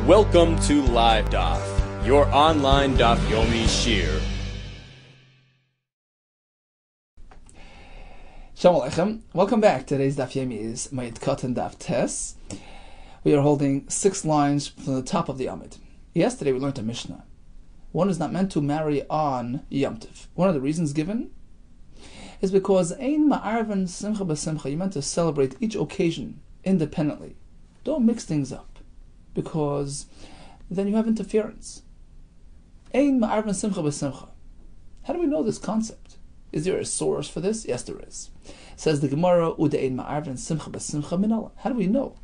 Welcome to Live Daf, your online Daf Yomi Shir. Shalom Aleichem. Welcome back. Today's Daf Yomi is MOED KATAN Daf Tes. We are holding 6 lines from the top of the Amid. Yesterday we learned a Mishnah. One is not meant to marry on Yom Tov. One of the reasons given is because Ein Ma'arvan Simcha B'Simcha. You're meant to celebrate each occasion independently. Don't mix things up, because then you have interference. Ein Ma'arvan Simcha B'Simcha. How do we know this concept? Is there a source for this? Yes, there is. Says the Gemara, Uda Ein Ma'arvan Simcha B'Simcha Minala. How do we know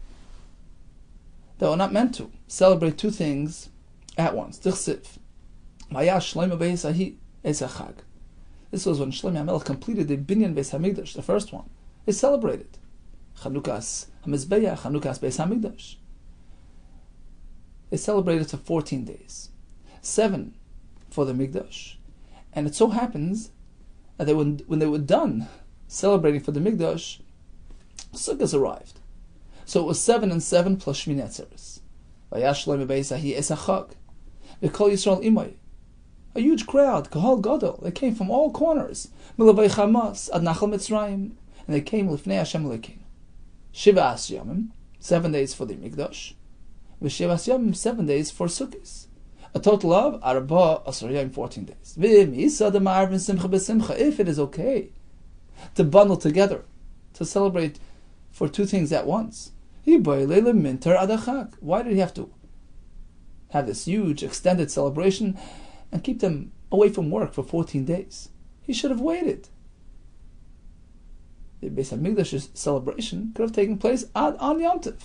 that we're not meant to celebrate two things at once? Tichsiv. This was when Shlomo HaMelech completed the Binyan Beis HaMikdash, the first one. They celebrated Chanukas HaMizbeach, Chanukas Beis HaMikdash. They celebrated for 14 days, 7 for the Mikdash, and it so happens that when they were done celebrating for the Mikdash, Sukkot arrived. So it was 7 and 7 plus Shmini Atzeres. Vayash Shlomo Beis HaHi Es HaChag V'Kol Yisrael Imay. A huge crowd, Kahal Gadol. They came from all corners. Milavei Chamas Ad Nachal Mitzrayim, and they came Lifnei Hashem Elokeinu. Shivas Yamim, 7 days for the Mikdash. V'Shivas Yamim, 7 days for Sukkot. A total of Arba Asar Yom, 14 days. If it is okay to bundle together, to celebrate for two things at once, why did he have to have this huge extended celebration and keep them away from work for 14 days? He should have waited. The Beis HaMikdash's celebration could have taken place on Yom Tov,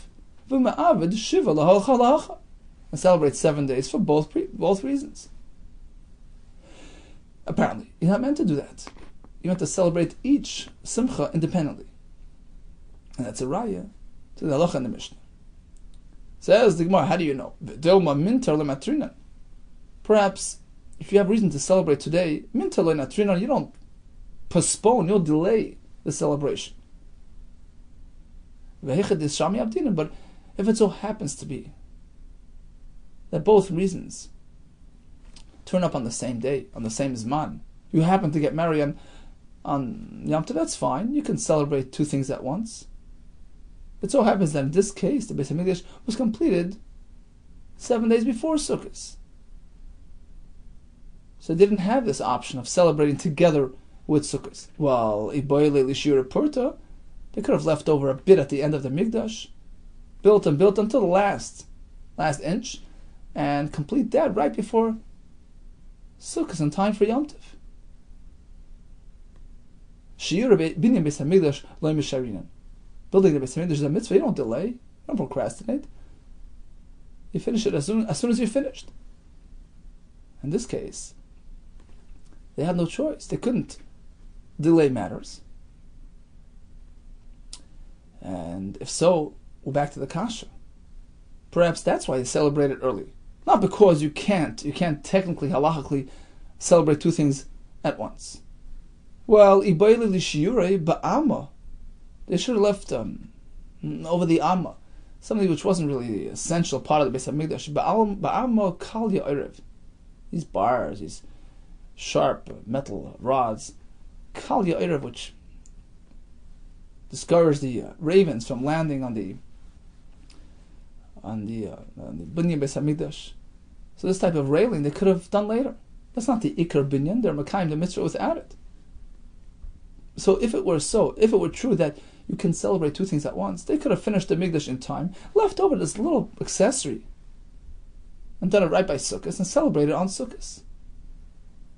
and celebrate 7 days for both reasons. Apparently, you're not meant to do that. You're meant to celebrate each simcha independently, and that's a raya to the halacha in the Mishnah. Says the Gemara, how do you know? Perhaps if you have reason to celebrate today, you don't postpone, you'll delay the celebration. But if it so happens to be that both reasons turn up on the same day, on the same Zman, you happen to get married on Yom Tov, that's fine. You can celebrate two things at once. It so happens that in this case, the Beis HaMikdash was completed 7 days before Sukkot. So they didn't have this option of celebrating together with Sukkot. Well, they could have left over a bit at the end of the Mikdash, built until the last inch, and complete that right before Sukkot in time for Yom Tov. Building the Beis HaMikdash is a mitzvah. You don't delay, you don't procrastinate. You finish it as soon as you're finished. In this case, they had no choice. They couldn't delay matters. And if so, we're back to the kasha. Perhaps that's why they celebrated early. Not because you can't technically, halachically, celebrate two things at once. Well, ibayli lishiyurei ba'ama. They should have left over the amma, something which wasn't really the essential part of the Beis HaMikdash. Ba'ama kal ya'erev. These bars, these sharp metal rods, kal ya'erev, which discouraged the ravens from landing on the binyan Beis HaMikdash. So this type of railing they could have done later. That's not the ikar binyan. They're makayim the mitzvah without it. So if it were true that you can celebrate two things at once, they could have finished the Mikdash in time, left over this little accessory, and done it right by Sukkot and celebrated on Sukkot.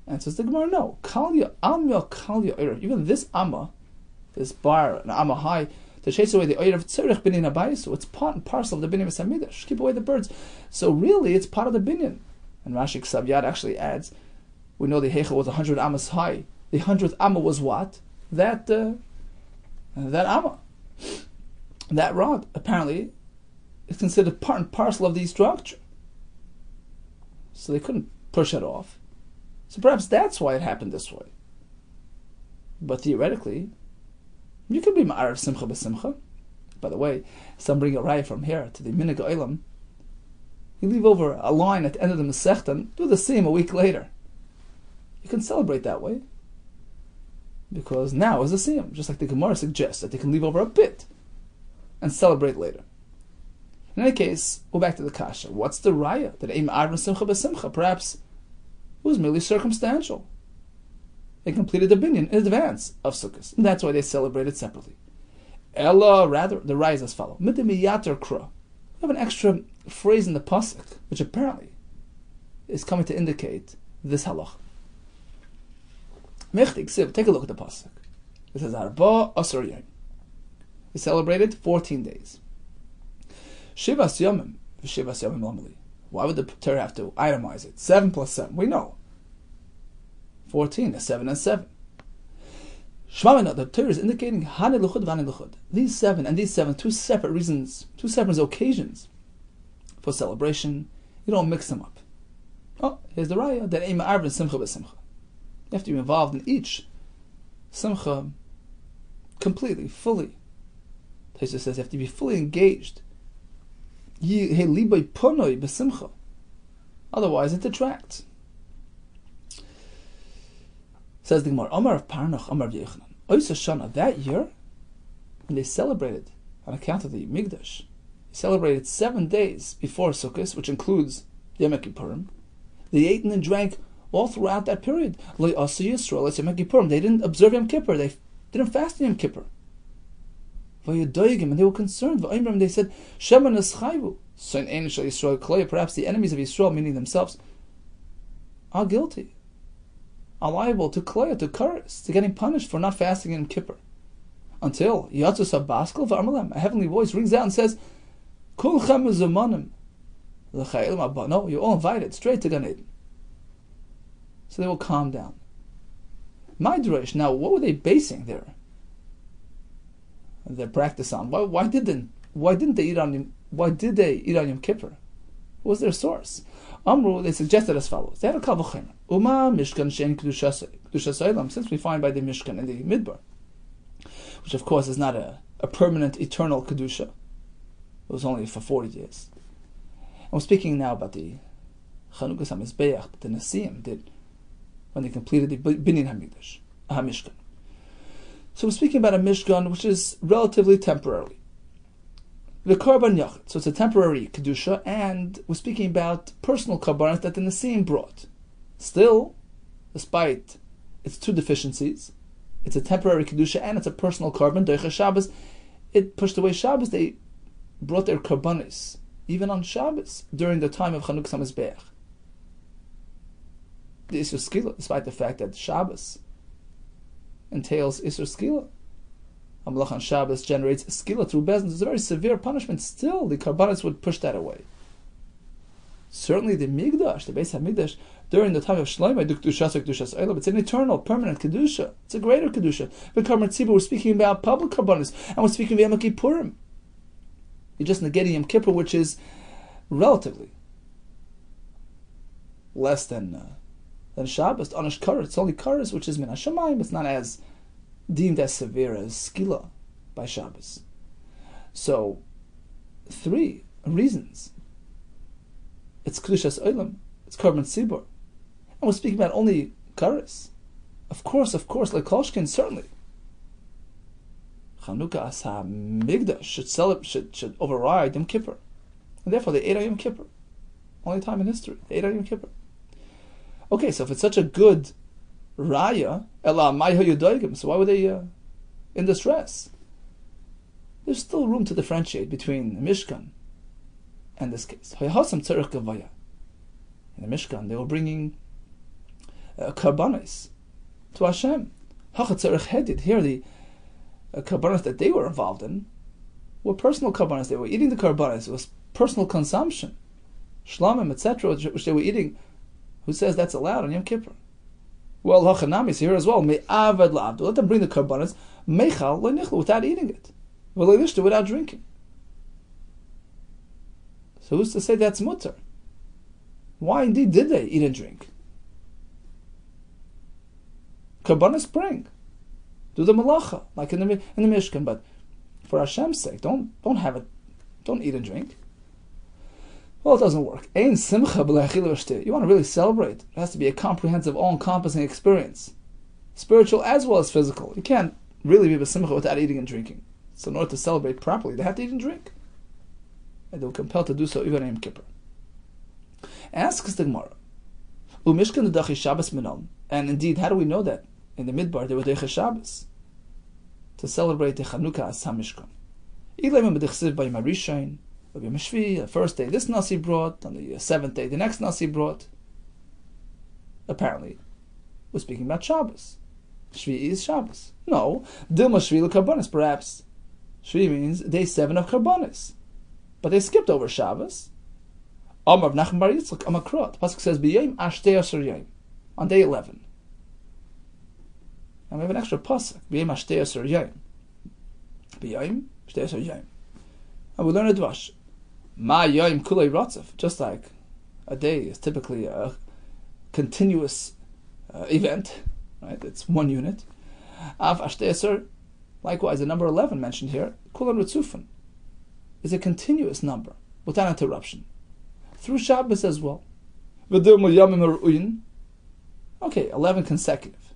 And says the Gemara, no, kalya amya kalya erev. Even this amma, this bar, an amma high, to chase away the oyer of tzerich binyan abayis, so it's part and parcel of the binyan Beis HaMikdash. Keep away the birds. So really, it's part of the binyan. And Rashi Ksav Yad actually adds, we know the heichel was 100 ammas high. The 100th amma was what? That amma, that rod, apparently, is considered part and parcel of the structure. So they couldn't push it off. So perhaps that's why it happened this way. But theoretically, you could be ma'arav simcha b'simcha. By the way, some bring a raya from here to the minig olam You leave over a line at the end of the Masechta and do the same a week later. You can celebrate that way. Because now is a siyum, just like the Gemara suggests, that they can leave over a bit and celebrate later. In any case, go back to the kasha. What's the raya? That Eim Arvin Simcha B'Simcha perhaps was merely circumstantial. They completed the binyan in advance of Sukkot, and that's why they celebrated separately. Ella, rather, the raya is as follows. Midimiyater kra. We have an extra phrase in the pasuk, which apparently is coming to indicate this halach. Mechtig Siv, take a look at the pasuk. It says Arba Asar Yom. We celebrated 14 days. Shivas Yomim, Shivas Yomim Lamali. Why would the Torah have to itemize it? 7 plus 7, we know. 14 is 7 and 7. Shmamina, the Torah is indicating Hani Luchud Vani Luchud. These 7 and these 7, two separate reasons, two separate occasions for celebration. You don't mix them up. Oh, here's the raya that Eim Arvin Simcha B'Simcha. You have to be involved in each simcha completely, fully. Taisa says you have to be fully engaged. Otherwise, it detracts. Says the Gemara, Amar of Parnach, Amar of Yechanan. Oisa Shana, that year, when they celebrated on account of the Migdash, they celebrated 7 days before Sukkot, which includes Yom Kippurim. They ate and drank all throughout that period. They didn't observe Yom Kippur. They didn't fast Yom Kippur. And they were concerned. They said, perhaps the enemies of Yisrael, meaning themselves, are guilty, are liable to klaya, to curse, to getting punished for not fasting Yom Kippur. Until a heavenly voice rings out and says, no, you're all invited straight to Gan Eden. So they will calm down. My drush, now what were they basing their practice on? Why didn't they eat on Yom Kippur? What was their source? Amru, they suggested as follows. They had a kavachem. Uma mishkan shein kedusha soilam, since we find by the mishkan in the midbar, which of course is not a permanent, eternal kedusha. It was only for 40 years. And we're speaking now about the Chanukas HaMizbeach that the Nesiim did when they completed the Binyan HaMishkan. So we're speaking about a Mishkan which is relatively temporary. The Korban Yachid, so it's a temporary Kedusha, and we're speaking about personal Korbanos that the Nesiim brought. Still, despite its two deficiencies, it's a temporary Kedusha and it's a personal Korban, Doicha Shabbos, it pushed away Shabbos, they brought their Korbanos, even on Shabbos, during the time of Chanukas HaMizbeach. The Isur Skila, despite the fact that Shabbos entails Isur Skila. Amalach on Shabbos generates Skila through Bezdin. It's a very severe punishment. Still, the Karbanis would push that away. Certainly the Migdash, the Beis HaMikdash, during the time of Shlomo, it's an eternal, permanent Kedusha. It's a greater Kedusha. But Karban Tzibur, we're speaking about public Karbanis, and we're speaking about Yom Kippurim. You're just negating Yom Kippur, which is relatively less than Shabbos. Anish Karas, it's only Karas, which is Min HaShamayim. It's not as deemed as severe as Skila by Shabbos. So, 3 reasons. It's Kedushas Olam, it's Korban Tzibur. And we're speaking about only Karas. Of course, like Kolshkin, certainly. Chanukah as HaMigdash should override Yom Kippur. And therefore they ate on Yom Kippur. Only time in history. They ate on Yom Kippur. Okay, so if it's such a good raya, so why were they in distress? There's still room to differentiate between the Mishkan and this case. In the Mishkan, they were bringing karbanos to Hashem. Here, the karbanos that they were involved in were personal karbanos. They were eating the karbanos. It was personal consumption, shlamim, etc., which they were eating. Who says that's allowed on Yom Kippur? Well, Hachanami is here as well. Me'avad la'avdu. Let them bring the karbanos meichal le'nichlu, without eating it, v'le'lishtu, without drinking. So who's to say that's mutter? Why indeed did they eat and drink? Karbanos bring, do the malacha like in the Mishkan, but for Hashem's sake, don't have it. Don't eat and drink. Well, it doesn't work. Ein simcha b'lei achila v'shtiyah. You want to really celebrate. It has to be a comprehensive, all-encompassing experience. Spiritual as well as physical. You can't really be b'simcha without eating and drinking. So in order to celebrate properly, they have to eat and drink. And they were compelled to do so even on Yom Kippur. Asks the Gemara, Umishkan Dachi Shabbos Minon. And indeed, how do we know that? In the Midbar, they were Decha Shabbos to celebrate the Chanukah as HaMishkan. Ilayim B'dichsiv B'yim HaRishayin, B'yim HaShvi, the first day this Nasi brought, on the seventh day the next Nasi brought. Apparently, we're speaking about Shabbos. Shvi is Shabbos. No, Dilma Shvi L'Karbonis, perhaps. Shvi means day 7 of Karbonis. But they skipped over Shabbos. Amar of Nachman Bar Yitzchak, Amar Krot. Pasuk says, B'yayim Ashtei Asher Yayim, on day 11. And we have an extra pasuk, B'yayim Ashtei Asher Yayim. B'yayim Ashtei Asher Yayim. And we learn a dvash. Ma Yayim Kulei Ratzef. Just like a day is typically a continuous event, right? It's one unit. Av Ashtei Asher, likewise, the number 11 mentioned here, Kulan Ritzufan, is a continuous number without interruption through Shabbos as well. Okay, 11 consecutive,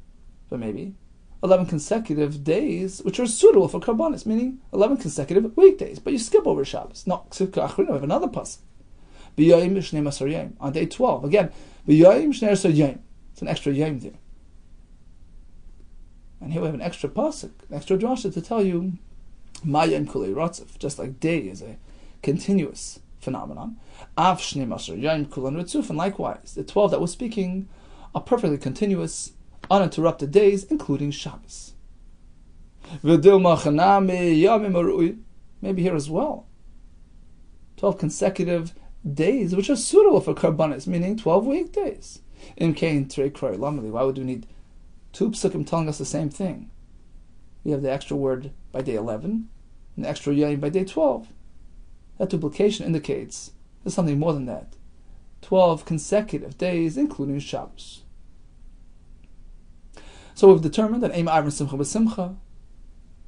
but maybe 11 consecutive days which are suitable for Karbonis, meaning 11 consecutive weekdays, but you skip over Shabbos. No, we have another pasuk. On day 12, again, it's an extra yom there. And here we have an extra pasuk, an extra drasha to tell you Mayim Kulei Ratzef, just like day is a continuous phenomenon. Av Shnei Masar Yom Kulan Ritzuf, and likewise, the 12 that we're speaking are perfectly continuous, uninterrupted days, including Shabbos. Maybe here as well, 12 consecutive days which are suitable for Karbanis, meaning 12 weekdays. Why would we need two psukim telling us the same thing? We have the extra word by day 11 and the extra yayim by day 12. That duplication indicates there's something more than that. 12 consecutive days, including Shabbos. So we've determined that Eim Arvin Simcha B'Simcha,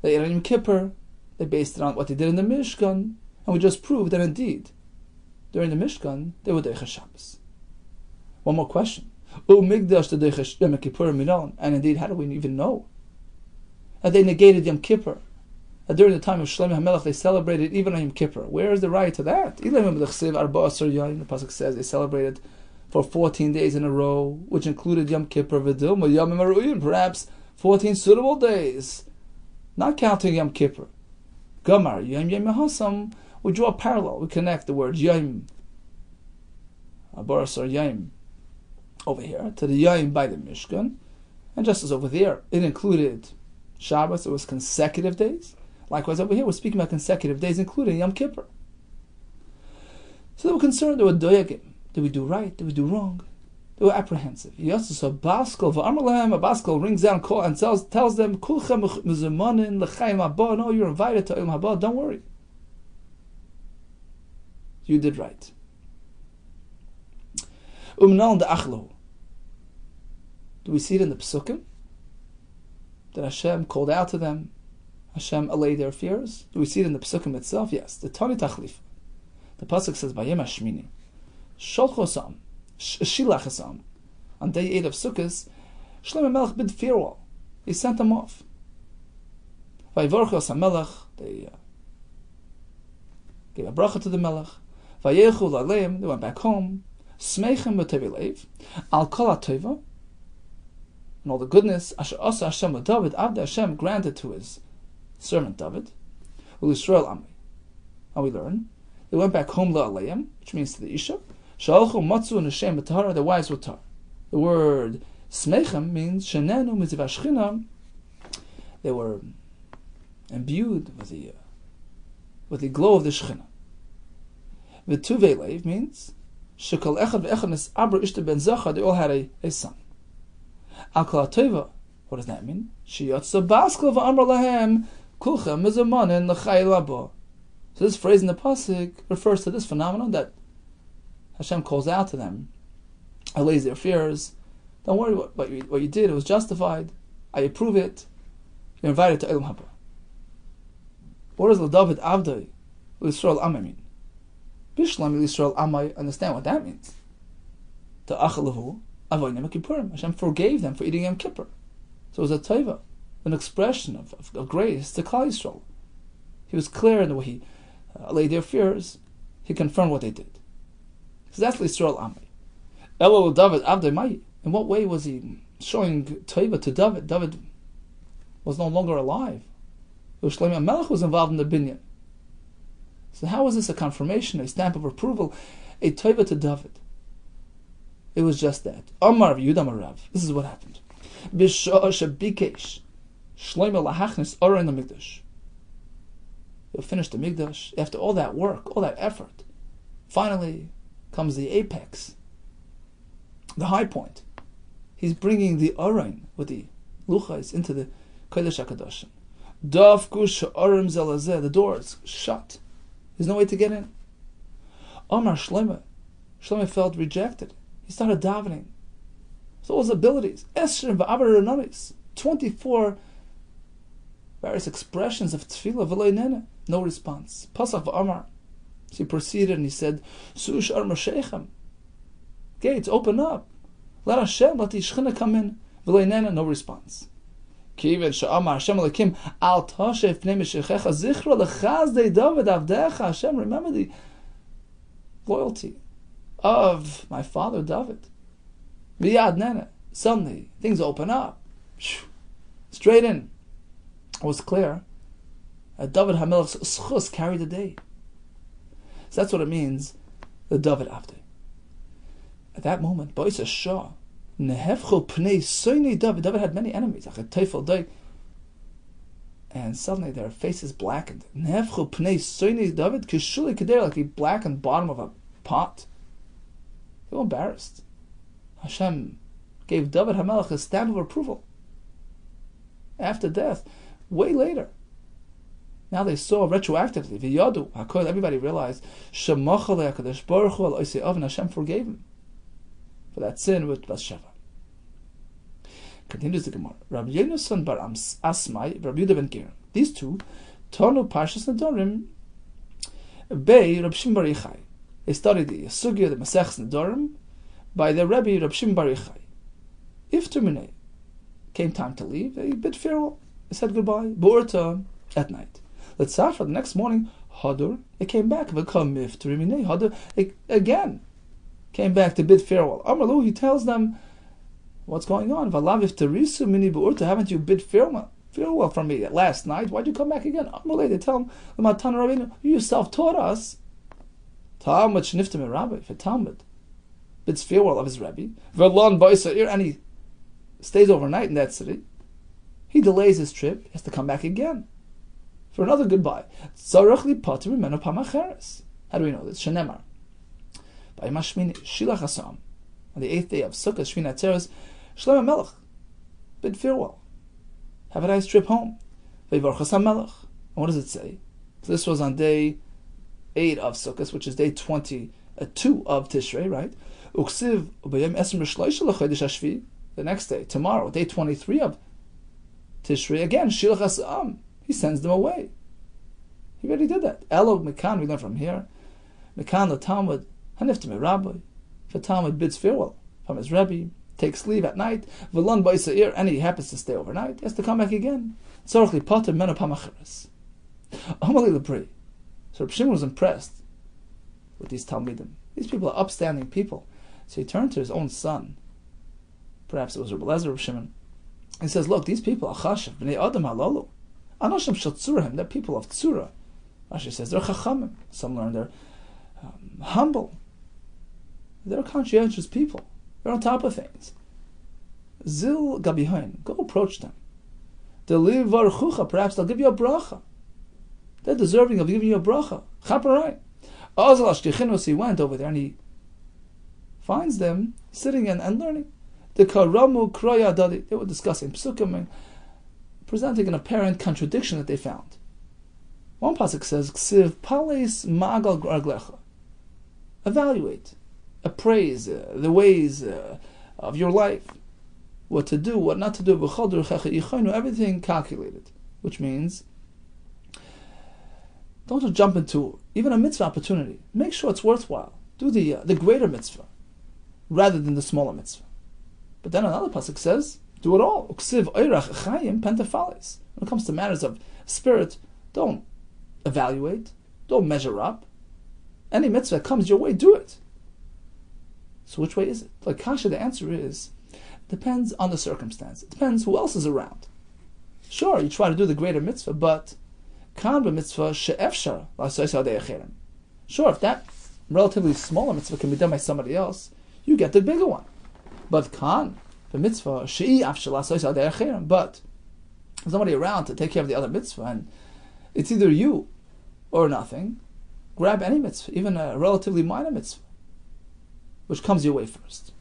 they ate on Yom Kippur, they based it on what they did in the Mishkan, and we just proved that indeed, during the Mishkan, they were Deicha Shabbos. One more question. And indeed, how do we even know that they negated Yom Kippur? That during the time of Shlomo HaMelech they celebrated even on Yom Kippur. Where is the right to that? The pasuk says they celebrated for 14 days in a row, which included Yom Kippur, perhaps 14 suitable days, not counting Yom Kippur. Gamar Yom Yom Mahasam. We draw a parallel. We connect the word Yom, Abarasar Yom, over here to the Yom by the Mishkan, and just as over there it included Shabbos, it was consecutive days. Likewise, over here, we're speaking about consecutive days, including Yom Kippur. So they were concerned, they were doyagim. Did we do right? Did we do wrong? They were apprehensive. A Baskel rings out and tells them, no, you're invited to Olam Haba, don't worry. You did right. Do we see it in the Psukim? That Hashem called out to them, Hashem allayed their fears? Do we see it in the Psukim itself? Yes. The Tani Tachlif. The Pasuk says, Vayem Hashmini, Sholchosam, Shilachasam. On day 8 of Sukkot, Shlomo HaMelech bid farewell. He sent them off. Vayvorchos HaMelech, they gave a bracha to the Melech. Vayechu Laleim, they went back home. Smechem B'Tevilev, Al Kol HaTova, and all the goodness Asher Asa Hashem with David, Avda Hashem granted to his servant David, Yisrael Ami. And we learn they went back home la'aleim, which means to the Isha. Shalchu matzu neshem b'tahara, the wives were tar. The word smechem means shenenu mitzvah shchina. They were imbued with the glow of the shchina. V'tuvei leiv means shekol echad ve'echad nes abra ishta ben zacha. They all had a son. Al kol ha'tova. What does that mean? Sheyotza baskel v'amar lahem kulchem mizamanin l'chai labo. So this phrase in the pasuk refers to this phenomenon that Hashem calls out to them, allays their fears. Don't worry what you did; it was justified. I approve it. You're invited to Olam Haba. What does l'David Avdai l'Yisrael Am mean? Bishlam Yisrael Amai, understand what that means. The Achalahu Avoynim Kippurim. Hashem forgave them for eating Yom Kippur. So it was a taiva, an expression of grace to Klal Yisrael. He was clear in the way he allayed their fears. He confirmed what they did. So that's Yisrael Amai. Elul David Avdei Mai. In what way was he showing taiva to David? David was no longer alive. Shlomo Melech was involved in the binyan. So how was this a confirmation, a stamp of approval, a taiva to David? It was just that. Amar Yehuda Marav. This is what happened. B'sha'ah shebikesh Shlomo lahachnis ora in the mikdash. He'll finish the mikdash. After all that work, all that effort, finally comes the apex, the high point. He's bringing the Arain with the luchais into the Kodesh HaKadoshim. Dafku she'arim zelazeh. The door is shut. There's no way to get in. Amar Shlomo. Shlomo felt rejected. He started davening. So all his abilities. 24 various expressions of tefillah v'lo nene. No response. Pasach v'amar. So he proceeded and he said, Su'ush ar Mosheichem. Gates, open up. Let Hashem, let the Shechina come in. V'lo nene, no response. Kiven she'amar Hashem Elokim al tashev pnei Meshechecha zichra lechazdei David avdecha. Hashem, remember the loyalty of my father David. Miyad nene. Suddenly, things open up. Straight in. It was clear that David HaMelech's schus carried the day. So that's what it means, the David Avdei. At that moment, Ba'isa Shah, Nehefcho Pnei Soinei David. David had many enemies, and suddenly their faces blackened. Nehefcho Pnei Soinei David, Kishuli Kader, like the blackened bottom of a pot. They were embarrassed. Hashem gave David HaMelech a stamp of approval. After death, way later. Now they saw retroactively, V'yadu, HaKol, everybody realized, Shemachale HaKadosh Baruch Hu al Oisei Av, and Hashem forgave him for that sin with Bathsheba. Continues the Gemara. Rabbi Yehuda bar Asmai, Rabbi Yehuda ben Gerim. These two, Tonu Parshas Nedarim, Bei Rabbi Shimon bar Yochai. They studied the Sugya, the Masechs Nedarim, by their Rebbe Rabbi Shimon bar Yochai. If terminate, came time to leave, they bid farewell. They said goodbye. Bu'urta at night. Let's start for the next morning. Hadur, they came back. Hadur, they again came back to bid farewell. Amalu, he tells them what's going on. Valav terisu mini bu'urta, haven't you bid farewell from me last night? Why'd you come back again? Amalu, they tell him, Matan Rabbeinu, you yourself taught us. Talmud shnifta Rabbi, for Talmud bids farewell of his Rebbe. Verlon ba'isa'ir, and he stays overnight in that city. He delays his trip. He has to come back again for another goodbye. How do we know this? Shenemar. By Mashmini Shilach Hasam, on the 8th day of Sukkot, Shmini Atzeres, Shlomo Melech bid farewell. Have a nice trip home. V'yivarchas HaMelech. And what does it say? So this was on day 8 of Sukkot, which is day 22 of Tishrei, right? Uksiv u'bayim esrim v'shloisha l'chodesh hashvi. The next day, tomorrow, day 23 of Tishrei, again, Shilach Hasam. He sends them away. He already did that. Elo Mekan, we learn from here. Mekan the Talmud, Haniftim Rabbi. The Talmud bids farewell from his Rebbe, takes leave at night, V'lon ba'isa'ir, and he happens to stay overnight, he has to come back again. Tzorach li pater meno pamacheres. Amali lebri. So Reb Shimon was impressed with these Talmidim. These people are upstanding people. So he turned to his own son. Perhaps it was Reb Eliezer Reb Shimon. He says, look, these people are chashav, b'nei adam halolu. Anoshim shel tzurahim, they're people of tzura. Rashi says they're chachamim. Some learn they're humble. They're conscientious people. They're on top of things. Zil gabihain, go approach them. Deliv varchucha, perhaps they'll give you a bracha. They're deserving of giving you a bracha. Chaparai. Azal ashtichinus, he went over there and he finds them sitting and learning. The karamu kroya dadi, they were discussing psukim and presenting an apparent contradiction that they found. One pasuk says, "Ksiv pales magal arglecha." Evaluate, appraise the ways of your life, what to do, what not to do. Everything calculated, which means don't just jump into even a mitzvah opportunity, make sure it's worthwhile. Do the greater mitzvah rather than the smaller mitzvah. But then another pasuk says, do it all. Uksiv oirach chayim pentafales. When it comes to matters of spirit, don't evaluate, don't measure up. Any mitzvah that comes your way, do it. So which way is it? Like Kasha, the answer is, depends on the circumstance. It depends who else is around. Sure, you try to do the greater mitzvah, but kan b'mitzvah she'efshar la'asos adei acherim. Sure, if that relatively smaller mitzvah can be done by somebody else, you get the bigger one. But kan b'mitzvah she'i afshar la'asos adei acherim. But there's nobody around to take care of the other mitzvah, and it's either you or nothing. Grab any mitzvah, even a relatively minor mitzvah, which comes your way first.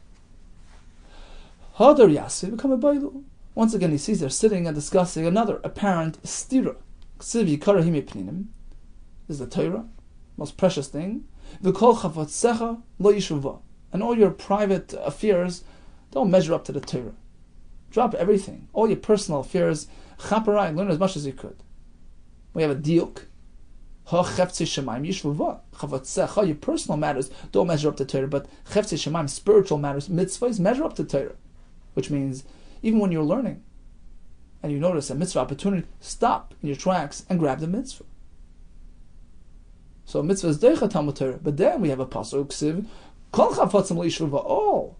Hadar yasi become a bailu. Once again, he sees they're sitting and discussing another apparent stira. Ksiv yikarahim ipninim. This is the Torah, most precious thing. V'kol chavatzecha lo yishuva. And all your private affairs, don't measure up to the Torah. Drop everything. All your personal affairs, chaparai, learn as much as you could. We have a diuk. Ha cheftzei shemaim yishuva. Chavatzecha, your personal matters, don't measure up to Torah. But cheftzei shemaim, spiritual matters, mitzvahs, measure up to Torah. Which means, even when you're learning and you notice a mitzvah opportunity, stop in your tracks and grab the mitzvah. So mitzvah is deicha Talmud Torah, but then we have a pasuk ksiv kol chafatzim leishuva. All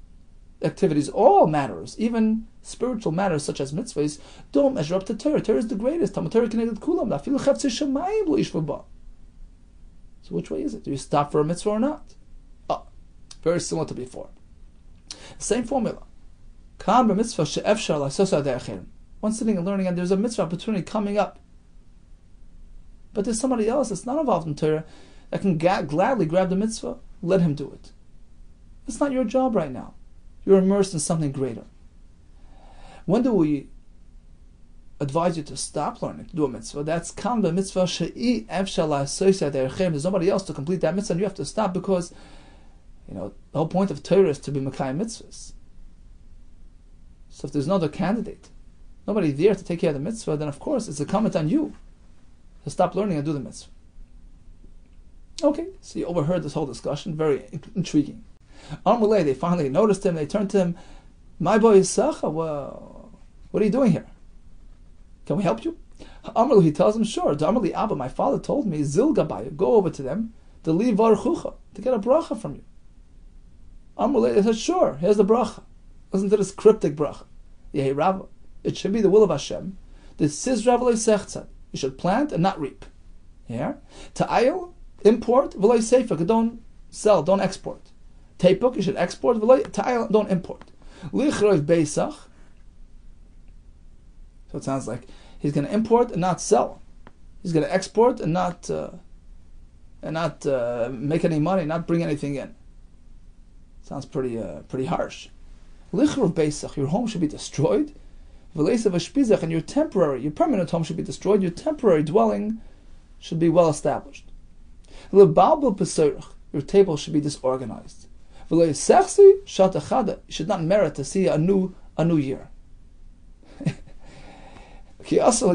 activities, all matters, even spiritual matters such as mitzvahs, don't measure up to Torah. Torah is the greatest. Talmud Torah connected kulam. Afilu cheftzei shemayim leishuva. So which way is it? Do you stop for a mitzvah or not? Very similar to before. Same formula. One sitting and learning, and there's a mitzvah opportunity coming up. But there's somebody else that's not involved in Torah that can gladly grab the mitzvah. Let him do it. It's not your job right now. You're immersed in something greater. When do we advise you to stop learning, to do a mitzvah? That's kan b'mitzvah she'i efshar la'asosei derechem. There's nobody else to complete that mitzvah, and you have to stop because, the whole point of Torah is to be mekayim mitzvahs. So if there's no other candidate, nobody there to take care of the mitzvah, then of course it's a comment on you to stop learning and do the mitzvah. Okay, so you overheard this whole discussion, very intriguing. Amalei, they finally noticed him, they turned to him, my boy Isacha, well, what are you doing here? Can we help you? Amalei, he tells him, sure. Amalei Abba, my father told me, Zil Gabayu, go over to them, to leave Baruchucha, to get a bracha from you. Amalei, they said, sure, here's the bracha. Listen to this cryptic bracha. Yehi Rava. It should be the will of Hashem. The Siz Rav Sechtzad. You should plant and not reap. Here. Ta'ayil, import, v'loi seifak. Don't sell, don't export. Teipuk, you should export, v'loi ta'ayil, don't import. Lichrov Beisach. So it sounds like he's going to import and not sell. He's going to export and not make any money, not bring anything in. Sounds pretty harsh. Lichrov Beisach, your home should be destroyed. V'leisav Ashpizach, and your permanent home should be destroyed. Your temporary dwelling should be well established. Lebalbel Pesorach, your table should be disorganized. V'leisechsi Shatachada, you should not merit to see a new year. So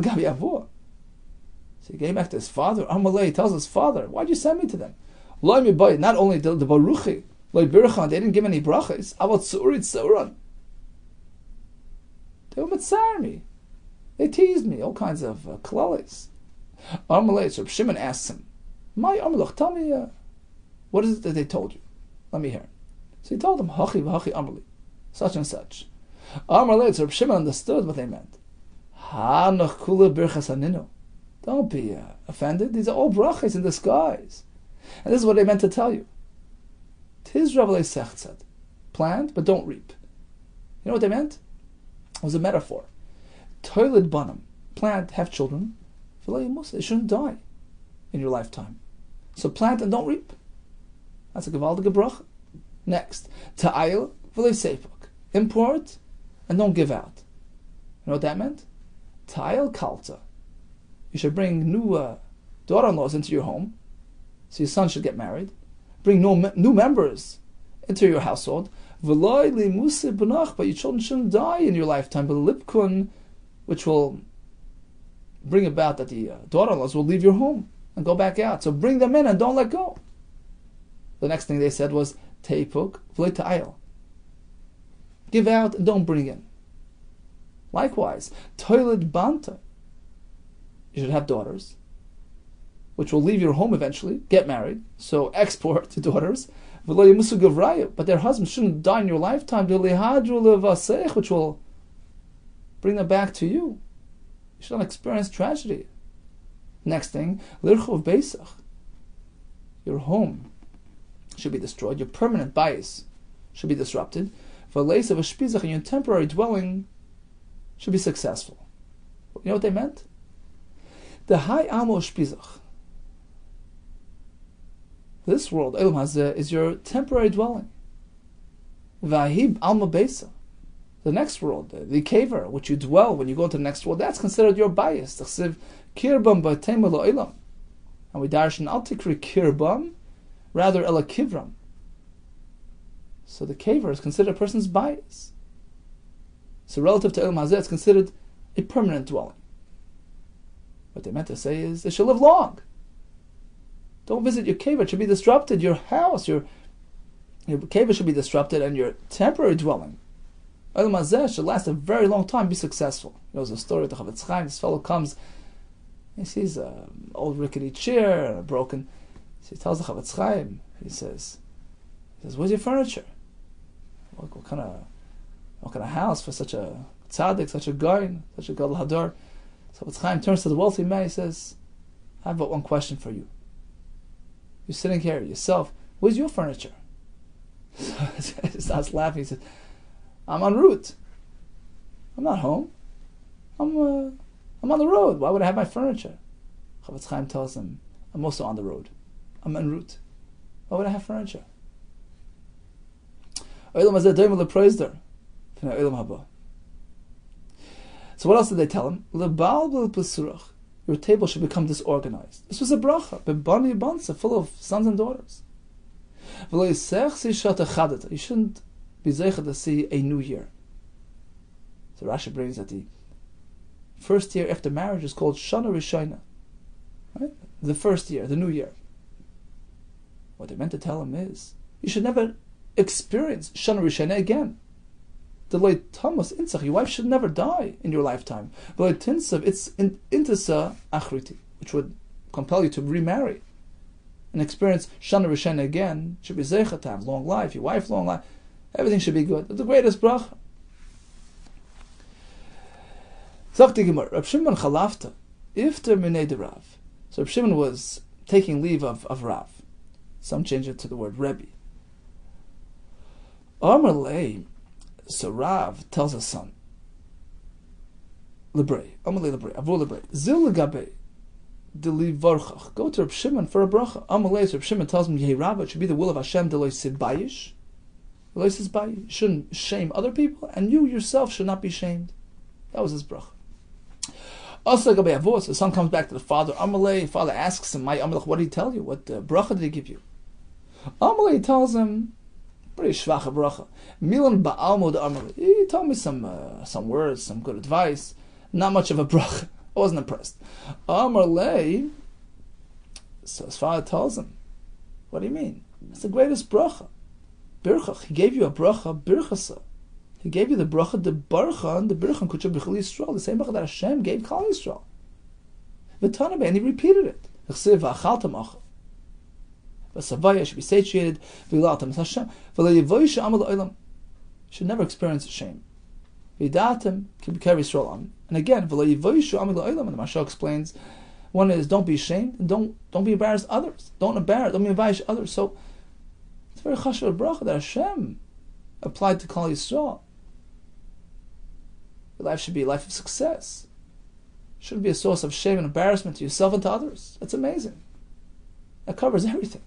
he came back to his father. Amalei tells his father, why'd you send me to them? Not only the Baruchi, they didn't give any brachas. They were mitzar me. They teased me, all kinds of kalalis. Amalei, Reb Shimon asks him, my Amalech, tell me, what is it that they told you? Let me hear. So he told him, Hachi v'hachi Amalei, such and such. Amalei, Reb Shimon understood what they meant. Hanach kula birchas haninu. Don't be offended. These are all brachas in disguise. And this is what they meant to tell you. Tis Rav Sechtzad. Plant, but don't reap. You know what they meant? It was a metaphor. Toiled banam. Plant, have children. They shouldn't die in your lifetime. So plant and don't reap. That's a gevaldige bracha. Next. Ta'ayil v'lei seifuk. Import and don't give out. You know what that meant? Ta'ayil kalta. You should bring new daughter-in-laws into your home. So your son should get married. Bring new members into your household. But your children shouldn't die in your lifetime. But lipkun, which will bring about that the daughter-in-laws will leave your home. and go back out. So bring them in and don't let go. The next thing they said was teipuk v'lo ta'ayil. Give out and don't bring in. Likewise, toiled banta. You should have daughters, which will leave your home eventually, get married, so export to daughters. But their husbands shouldn't die in your lifetime, which will bring them back to you. You should not experience tragedy. Next thing, lirchov beisach. Your home should be destroyed, your permanent bias should be disrupted. And your temporary dwelling should be successful. You know what they meant? The high amo shpizach. This world, Elam Hazeh, is your temporary dwelling. Vahib alma besa. The next world, the kaver, which you dwell when you go to the next world, that's considered your bias. Tachsiv kirbam b'teim lo elam. And we darshan al tikri kirbam, rather ela kivram. So the kaver is considered a person's bias. So relative to Elam Hazeh, it's considered a permanent dwelling. What they meant to say is they should live long. Don't visit your kaver; it should be disrupted. Your house, your kaver should be disrupted, and your temporary dwelling, Elam Hazeh, should last a very long time, be successful. There's a story of the Chavetz Chaim. This fellow comes, he sees an old rickety chair and a broken. So he tells the Chavetz Chaim, he says, "Where's your furniture? What kind of house for such a tzaddik, such a guy, such a gadol hador?" So Chavetz Chaim turns to the wealthy man. He says, "I have but one question for you. You're sitting here yourself. Where's your furniture?" So he starts laughing. He says, "I'm en route. I'm not home. I'm on the road. Why would I have my furniture?" Chavetz Chaim tells him, "I'm also on the road. I'm en route. Why would I have furniture?" So what else did they tell him? Your table should become disorganized. This was a bracha, full of sons and daughters. You shouldn't be zeicha to see a new year. So Rashi brings that the first year after marriage is called Shana Rishona. Right? The first year, the new year. What they meant to tell him is, you should never experience Shana Rishona again. The loy tamas insach, your wife should never die in your lifetime. The loy tinsav, it's intisa achriti, which would compel you to remarry and experience Shana Rishona again. Should be zeicha to have long life, your wife long life. Everything should be good. It's the greatest bracha. Zakti Gemara, Rab Shimon Chalafta, ifter minei de Rav. So Rab Shimon was taking leave of Rav. Some change it to the word Rebbe. Amar lei. So Rav tells his son, Lebrei, Amalei Lebrei, Avur Lebrei, Zil Legabe, Deli Varchach. Go to Reb Shimon for a bracha. Amalei, so Reb Shimon tells him, Yehi Rav, it should be the will of Hashem, Deloi Sibayish. Deloi Sibayish. You shouldn't shame other people, and you yourself should not be shamed. That was his bracha. Also, Legabe Avur, so the son comes back to the father. Amalei, father asks him, what did he tell you? What bracha did he give you? Amalei tells him, pretty shvacha bracha. Milan ba'almod amali. He told me some words, some good advice. Not much of a bracha. I wasn't impressed. Amar lei. So his father tells him, "What do you mean? It's the greatest bracha. Birchach. He gave you a bracha. Birchasa. He gave you the bracha, the barcha, and the birchan kucha b'chol Yisrael. The same bracha that Hashem gave Klal Yisrael. V'tanabe, and he repeated it. Chsiv v'achaltam achal. Savaya should be satiated. Should never experience shame. And again, and the Mashal explains, one is don't be ashamed and don't be embarrassed others. Don't be embarrassed others. So it's very chashuv bracha that Hashem applied to Klal Yisrael. Your life should be a life of success. It shouldn't be a source of shame and embarrassment to yourself and to others. That's amazing. That covers everything.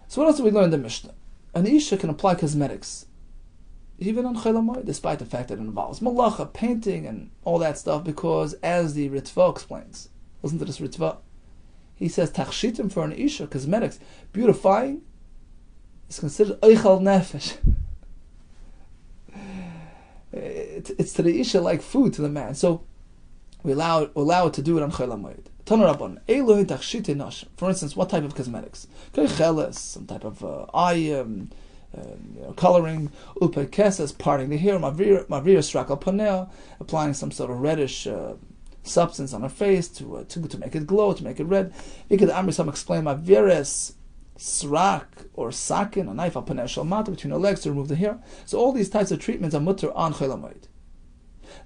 So what else do we learn in the Mishnah? An Isha can apply cosmetics, even on Chol HaMoed, despite the fact that it involves malacha, painting, and all that stuff, because as the Ritva explains, listen to this Ritva, he says, Tachshitim for an Isha, cosmetics, beautifying, is considered Eichal Nefesh. It's to the Isha like food to the man. So we allow it to do it on Chol HaMoed. For instance, what type of cosmetics? Some type of eye coloring, parting the hair, applying some sort of reddish substance on her face to make it glow, to make it red. Some explain mavires srak or sakin, a knife between her legs to remove the hair. So all these types of treatments are mutter on Chol HaMoed.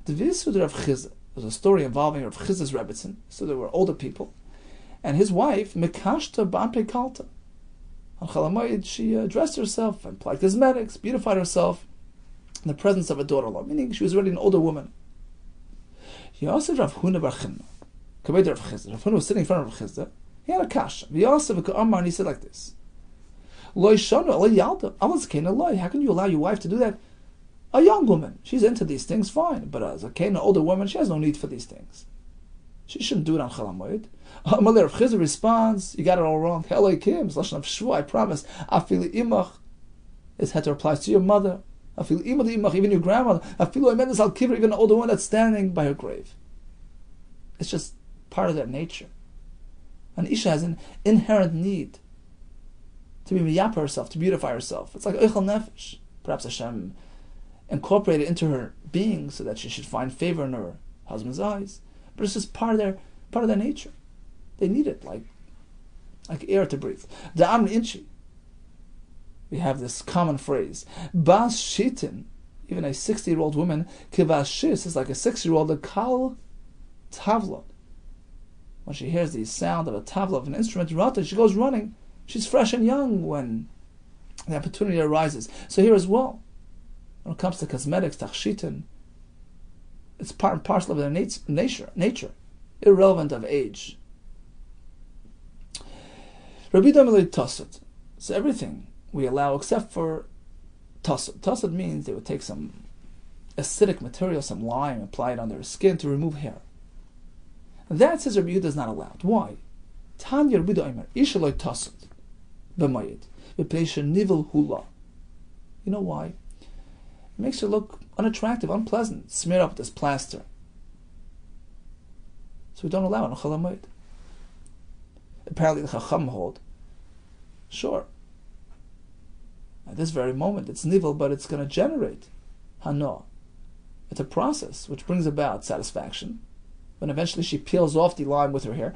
The Visud Rav Chizah. There's a story involving Rav Chizah's Rebbetzin. So there were older people, and his wife Mikashta Bampe Kalta. On Chol HaMoed, she dressed herself and applied cosmetics, beautified herself in the presence of a daughter-in-law, meaning she was already an older woman. Yosef Rav Huna Bar Chimna, Kabed Rav Chizah. Rav Huna was sitting in front of Rav Chizah. He had a kasha. Yosef Ka'amar, and he said like this: Lo Yishanu Lo Yalda. Alas Kena Lo. How can you allow your wife to do that? A young woman, she's into these things, fine. But as an older woman, she has no need for these things. She shouldn't do it on Chol HaMoed. Rav Chizah responds, you got it all wrong. Hello, Kim, Lashon of Shvu, I promise. Afili imach, this heter applies to your mother. Afili imach, even your grandmother. Afili oimedes al kivra, even an older one that's standing by her grave. It's just part of their nature. An Isha has an inherent need to be miyapa herself, to beautify herself. It's like Eichel Nefesh. Perhaps Hashem incorporated into her being so that she should find favor in her husband's eyes. But it's just part of their nature. They need it like air to breathe. Da'am inchi. We have this common phrase. Bas shitin, even a 60-year-old woman, kivas shis is like a 6-year-old, a kal tavla. When she hears the sound of a tavla, of an instrument, rata, she goes running. She's fresh and young when the opportunity arises. So here as well, when it comes to cosmetics, tachshitin, it's part and parcel of their nature, irrelevant of age. Rabbi Yehuda Tasud. So everything we allow except for tasud. Tasud means they would take some acidic material, some lime, apply it on their skin to remove hair. That, says Rabbi Yehuda, is not allowed. Why? Tanya Rabbi Yehuda Omer, Isha lo tasud b'mayid v'pleisha nivel hula. You know why? It makes her look unattractive, unpleasant. Smear up with this plaster. So we don't allow it on Chol HaMoed. Apparently the Chacham hold, sure, at this very moment it's nivel, but it's going to generate hana. It's a process which brings about satisfaction when eventually she peels off the lime with her hair,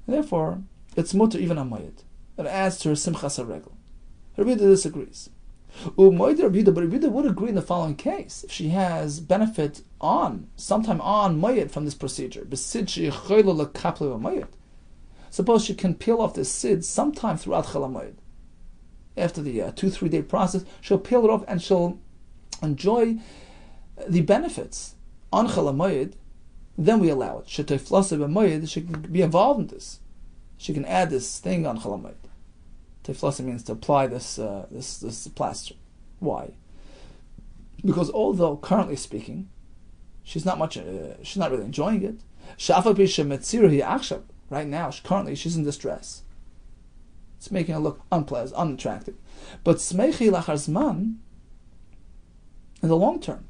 and therefore it's mutter even on Moed. It adds to her simchas haregel. Rabbi Yehuda disagrees. But Rabbi Yehuda would agree in the following case: if she has benefit sometime on Moed from this procedure, suppose she can peel off this sid sometime throughout Chol HaMoed. After the 2-3 day process, she'll peel it off and she'll enjoy the benefits on Chol HaMoed. Then we allow it. She can be involved in this. She can add this thing on Chol HaMoed. Teflasa means to apply this plaster. Why? Because although currently speaking, she's not really enjoying it. Right now, currently, she's in distress. It's making her look unpleasant, unattractive. But smechi lachar zman, in the long term,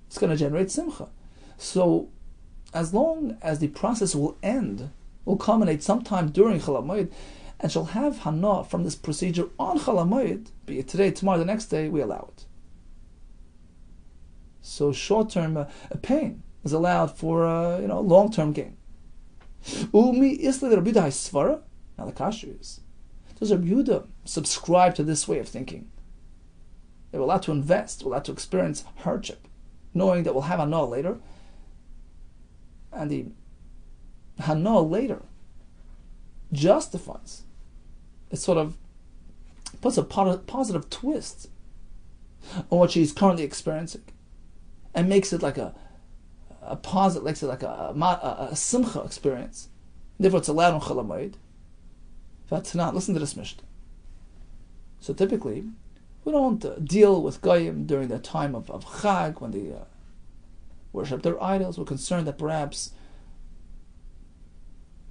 it's going to generate simcha. So, as long as the process will culminate sometime during Chol HaMoed, and she'll have hana from this procedure on Chol HaMoed, be it today, tomorrow, the next day, we allow it. So short-term pain is allowed for long-term gain. Umi isla Rabbi Yehuda Svara. Now the kasha is, does Rabbi Yehuda subscribe to this way of thinking? They were allowed to invest, we're allowed to experience hardship, knowing that we'll have hana later, and the hana later justifies. It sort of puts a positive twist on what she's currently experiencing, and makes it like a positive, like a simcha experience. Therefore, it's allowed on Chol HaMoed. That's not. Listen to this mishnah. So typically, we don't deal with goyim during the time of Chag, when they worship their idols. We're concerned that perhaps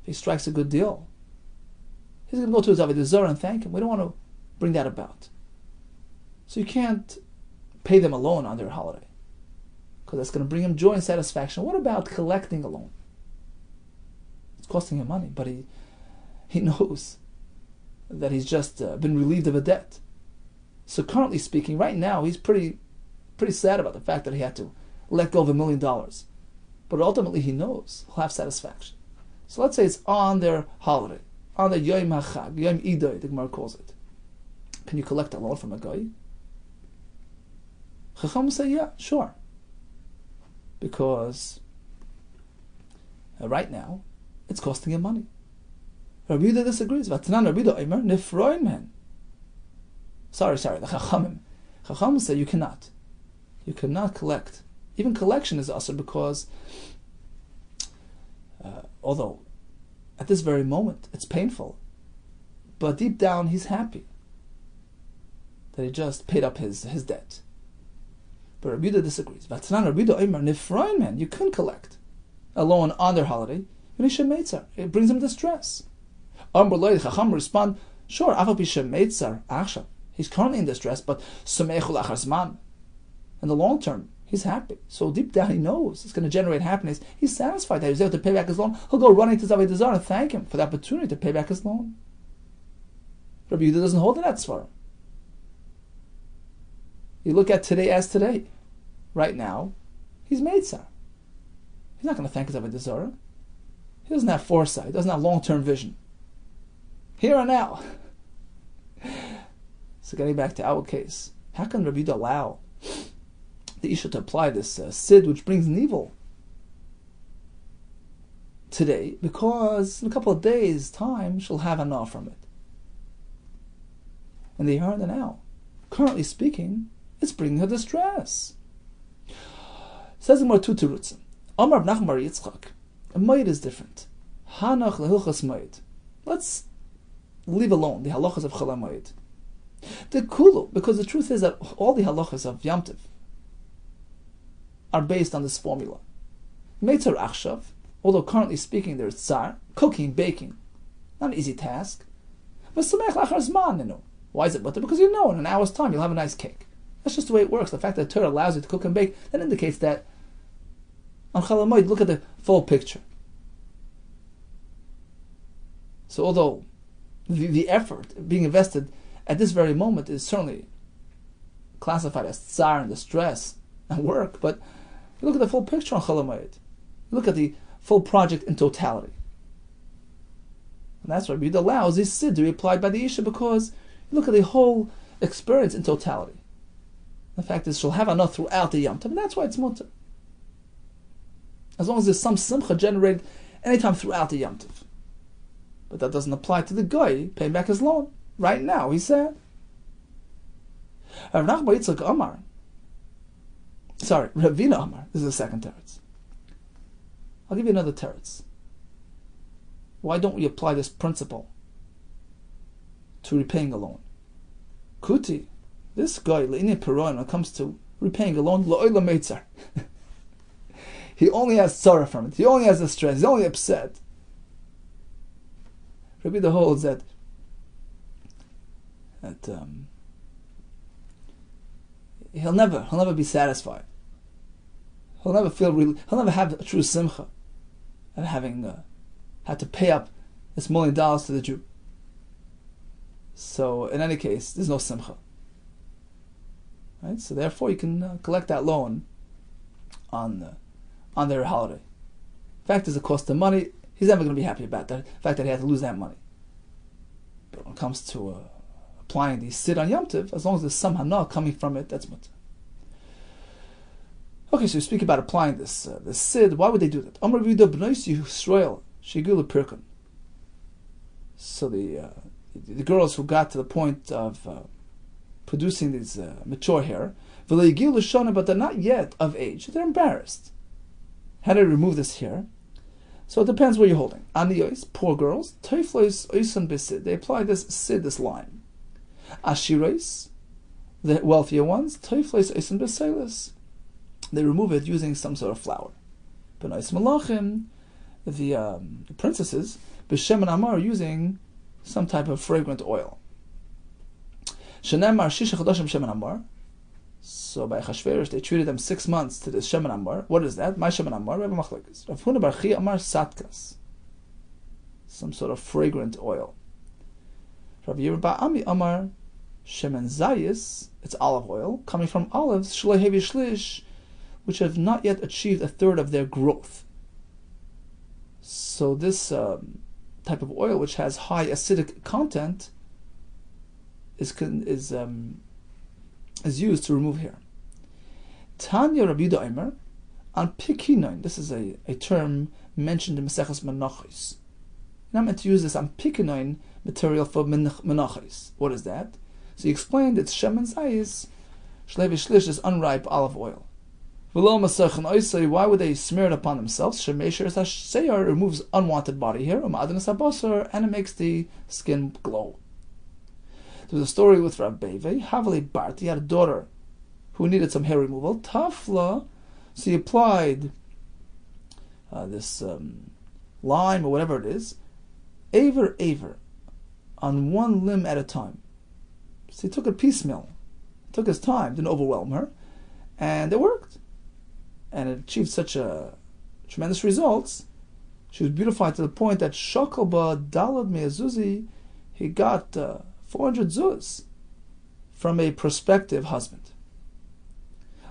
if he strikes a good deal, he's going to go to his Avodah Zarah and thank him. We don't want to bring that about. So you can't pay them a loan on their holiday, because that's going to bring him joy and satisfaction. What about collecting a loan? It's costing him money, but he knows that he's just been relieved of a debt. So currently speaking, right now, he's pretty sad about the fact that he had to let go of $1 million. But ultimately, he knows he'll have satisfaction. So let's say it's on their holiday, on their Yom HaChag, Yom Idoy, the Gemara calls it. Can you collect a loan from a guy? Chacham say, yeah, sure. Because right now, it's costing him money. Rabbi Yehuda disagrees. V'atanan Rabbi Yehuda Omer nifroin men. Sorry, the Chachamim. Chachamim say you cannot. You cannot collect. Even collection is asur because, although at this very moment it's painful, but deep down he's happy that he just paid up his debt. But Rabbi Yehuda disagrees. V'atanan Rabbi Yehuda Omer nifroin men. You couldn't collect a loan on their holiday. It brings him distress. Chacham respond, sure, he's currently in distress, but in the long term, he's happy. So deep down he knows it's going to generate happiness. He's satisfied that he was able to pay back his loan. He'll go running to Zavei Dazar and thank him for the opportunity to pay back his loan. Rabbi Yehuda doesn't hold to that svara. You look at today as today. Right now, he's Meitzar. He's not going to thank his Zavei Dazar. He doesn't have foresight. He doesn't have long-term vision. Here and now. So getting back to our case, how can Rabbi Yehuda allow the Isha to apply this sid which brings an evil today? Because in a couple of days' time, she'll have an offer from it. And the here and the now. Currently speaking, it's bringing her distress. Says the Gemara two terutzim. Amar Nachmar Yitzchak. A MOED is different. Hanach lehilchas MOED. Let's leave alone the halachas of Chol HaMoed. The kulu, because the truth is that all the halachas of Yom Tov are based on this formula. Meitzar achshav, although currently speaking there's tsar, cooking, baking, not an easy task. But samech lachar zman, why is it butter? Because in an hour's time you'll have a nice cake. That's just the way it works. The fact that Torah allows you to cook and bake, that indicates that on Chol HaMoed, look at the full picture. So although the effort being invested at this very moment is certainly classified as tsar and distress and work, but you look at the full picture on Chol HaMoed. You look at the full project in totality. And that's why Rabbi Yehuda allows this sid to be applied by the Isha, because you look at the whole experience in totality. The fact is she'll have enough throughout the Yom Tov, and that's why it's mutter. As long as there's some simcha generated anytime throughout the Yom Tov. But that doesn't apply to the guy paying back his loan. Right now, he said. Rav Nachman Yitzchak Amar. Sorry, Ravina Amar. This is the second teretz. I'll give you another teretz. Why don't we apply this principle to repaying a loan? Kuti, this guy, Le'inei Peron, when it comes to repaying a loan, Lo'oila Meitzar. He only has sorrow from it. He only has the stress. He's only upset. Rabbi Yehuda holds that he'll never be satisfied. He'll never have a true simcha at having had to pay up this $1 million to the Jew. So in any case, there's no simcha. Right? So therefore, you can collect that loan on their holiday. The fact is, it costs him money. He's never going to be happy about that. The fact that he had to lose that money. But when it comes to applying the sid on Yom Tov, as long as there's some hana coming from it, that's mutter. Okay, so we speak about applying this sid. Why would they do that? Amar Yehuda b'nois Yisrael shigulu pirkan. So the girls who got to the point of producing these mature hair, but they're not yet of age. They're embarrassed. How do I remove this hair? So it depends where you're holding. Aniyos, poor girls, teiflois oisan besid. They apply this sid, this line. Ashiros, the wealthier ones, teiflois oisan beselis. They remove it using some sort of flour. Benois malachim, the princesses, b'shem and amar, using some type of fragrant oil. Shenemar shisha chodashim shem and amar. So by Chashverish, they treated them 6 months to this Shemen Amar. What is that? My Shemen Amar, Rebbe Machlekes. Rav Huna Bar Chi Amar Satkas. some sort of fragrant oil. Rabbi Yehuda Ami Amar Shemen Zayis, it's olive oil, coming from olives, Shloi Hevi Shlish, which have not yet achieved a third of their growth. So this type of oil, which has high acidic content, is used to remove hair. Tanya Rabbi Yehuda Omer, on pikinoin, this is a term mentioned in Maseches Menachos. You're not meant to use this on pikinoin material for menachos. What is that? So he explained it's shemen zayis, shlevi shlish is unripe olive oil. Why would they smear it upon themselves? Shemesher seyar removes unwanted body hair, and it makes the skin glow. There's a story with Rabbi Havali Bart. He had a daughter who needed some hair removal. Tafla, so he applied this lime or whatever it is, aver, on one limb at a time. So he took it piecemeal. It took his time, didn't overwhelm her, and it worked. And it achieved such tremendous results. She was beautified to the point that Shokalba Dalad Meazuzi, he got 400 zuz from a prospective husband.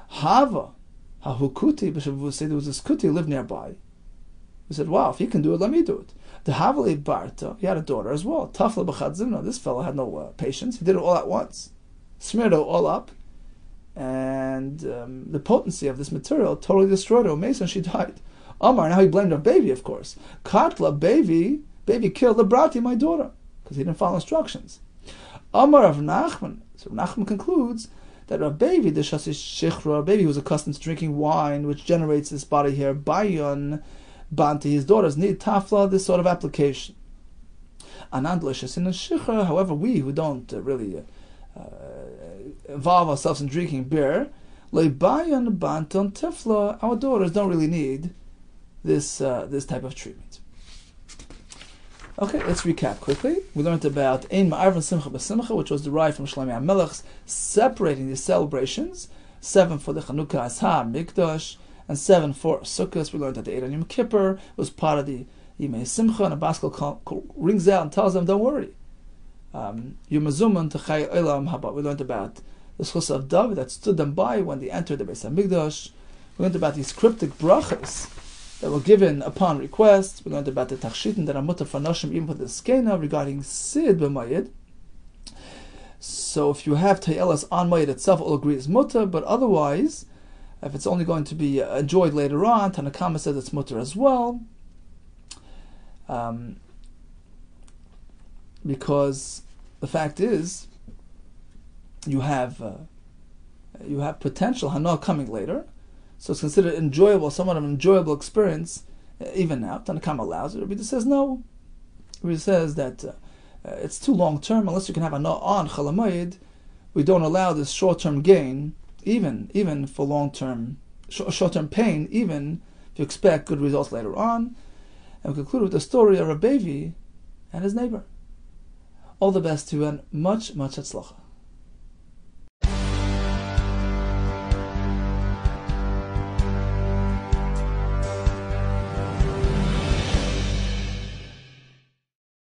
Hava, Hahukuti, B'Shavu said there was this kuti who lived nearby. He said, wow, if he can do it, let me do it. The Havali Barta, he had a daughter as well. Tafla B'Chadzimna, this fellow had no patience. He did it all at once. Smeared it all up. And the potency of this material totally destroyed her. Mason, she died. Omar, now he blamed her baby, of course. Katla, baby killed the Brati, my daughter, because he didn't follow instructions. Omar of Nachman, so Nachman concludes that Rabbi the Shasish Shechra, Rabbi was accustomed to drinking wine, which generates this body hair. Bayon, Banti, his daughters need tafla, this sort of application. Anand L'Shasin Shechra, however, we who don't really involve ourselves in drinking beer, Leibayon Banton Tifla, our daughters don't really need this type of treatment. Okay, let's recap quickly. We learned about Ein Ma'arvin Simcha B'Simcha, which was derived from Shlomi HaMelech, separating the celebrations, 7 for the Chanukah as HaMikdash, and 7 for Sukkot. We learned that the Eid on Yom Kippur was part of the Yimei Simcha, and a Baskel rings out and tells them, don't worry. Yumazuman Techay Olam Haba. We learned about the schus of David that stood them by when they entered the Beis HaMikdash. We learned about these cryptic brachas that were given upon request. We learned about the tachshitin that are mutter for noshim, even for the skena, regarding sid b'mayid. So if you have tayelas on mayid itself, all agree is mutter, but otherwise, if it's only going to be enjoyed later on, Tanakama says it's mutter as well. Because the fact is, you have potential hana coming later, so it's considered enjoyable, somewhat of an enjoyable experience, even now. Tanakama allows it. Rabbi says no. Rabbi says that it's too long term. Unless you can have hana on chalamayid, we don't allow this short term gain, even for long term, short term pain, even if you expect good results later on. And we conclude with the story of Rabbi and his neighbor. All the best to you and much, much hatzlacha.